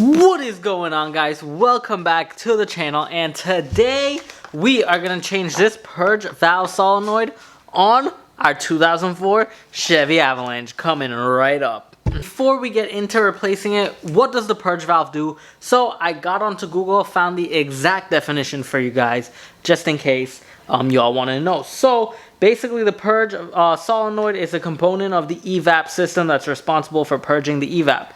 What is going on, guys? Welcome back to the channel, and today we are going to change this purge valve solenoid on our 2004 Chevy Avalanche, coming right up. Before we get into replacing it, what does the purge valve do? So I got onto Google, found the exact definition for you guys, just in case y'all want to know. So basically, the purge solenoid is a component of the evap system that's responsible for purging the evap.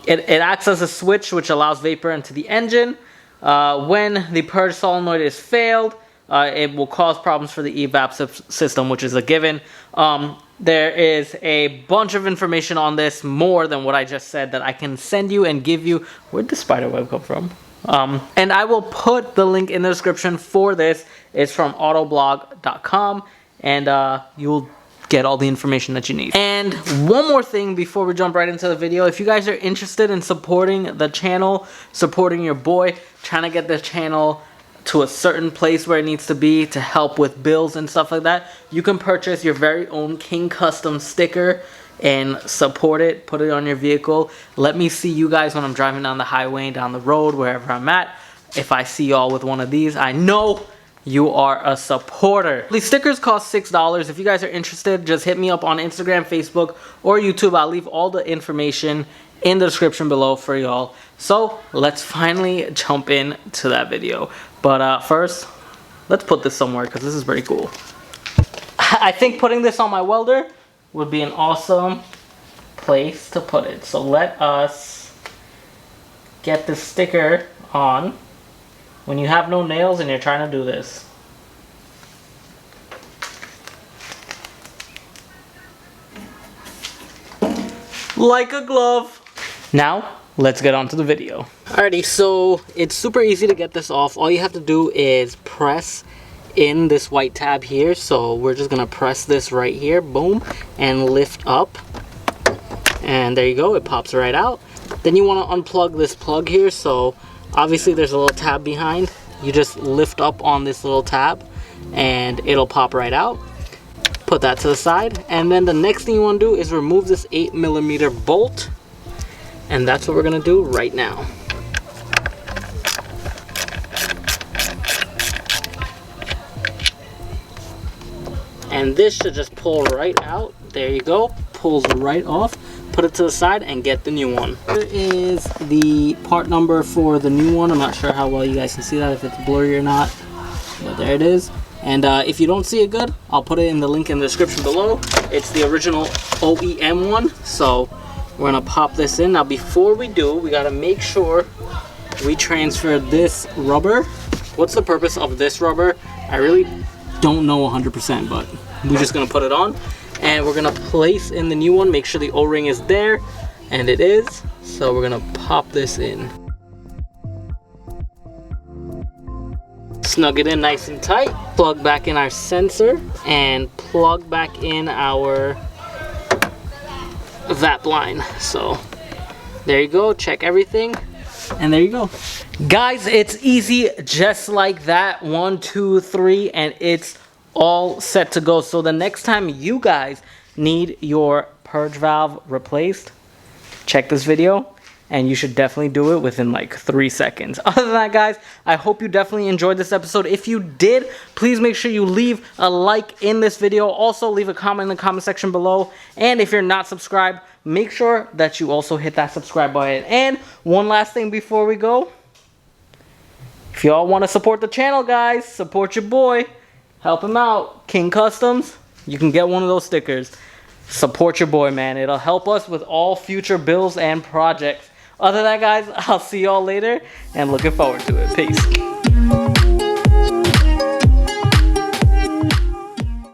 It acts as a switch which allows vapor into the engine. When the purge solenoid is failed, it will cause problems for the evap system, which is a given. There is a bunch of information on this, more than what I just said, that I can send you and give you. Where'd the spider web come from? And I will put the link in the description for this. It's from autoblog.com, and you'll get all the information that you need. And one more thing before we jump right into the video: if you guys are interested in supporting the channel, supporting your boy, trying to get this channel to a certain place where it needs to be to help with bills and stuff like that, you can purchase your very own King Custom sticker and support it, put it on your vehicle. Let me see you guys when I'm driving down the highway, down the road, wherever I'm at. If I see y'all with one of these, I know you are a supporter. These stickers cost $6. If you guys are interested, just hit me up on Instagram, Facebook, or YouTube. I'll leave all the information in the description below for y'all. So let's finally jump into that video. But first, let's put this somewhere because this is pretty cool. I think putting this on my welder would be an awesome place to put it. So let us get the sticker on when you have no nails and you're trying to do this. Like a glove. Now, let's get on to the video. Alrighty, so it's super easy to get this off. All you have to do is press in this white tab here. So we're just gonna press this right here, boom, and lift up. And there you go, it pops right out. Then you wanna unplug this plug here. So obviously there's a little tab behind. You just lift up on this little tab and it'll pop right out. Put that to the side. And then the next thing you wanna do is remove this 8mm bolt. And that's what we're gonna do right now. And this should just pull right out. There you go, pulls right off. Put it to the side and get the new one. Here is the part number for the new one. I'm not sure how well you guys can see that, if it's blurry or not, but there it is. And if you don't see it good, I'll put it in the link in the description below. It's the original OEM one. So we're gonna pop this in. Now before we do, we gotta make sure we transfer this rubber. What's the purpose of this rubber? I really don't know 100%, but we're just gonna put it on. And we're gonna place in the new one, make sure the O-ring is there, and it is. So we're gonna pop this in. Snug it in nice and tight. Plug back in our sensor and plug back in our VAP line. So there you go, check everything, and there you go. Guys, it's easy just like that. 1, 2, 3, and it's all set to go. So the next time you guys need your purge valve replaced, check this video, and you should definitely do it within like 3 seconds. Other than that, guys, I hope you definitely enjoyed this episode. If you did, please make sure you leave a like in this video. Also, leave a comment in the comment section below. And if you're not subscribed, make sure that you also hit that subscribe button. And one last thing before we go, if y'all want to support the channel, guys, support your boy, help him out, King Customs, you can get one of those stickers. Support your boy, man. It'll help us with all future bills and projects. Other than that, guys, I'll see y'all later, and looking forward to it. Peace.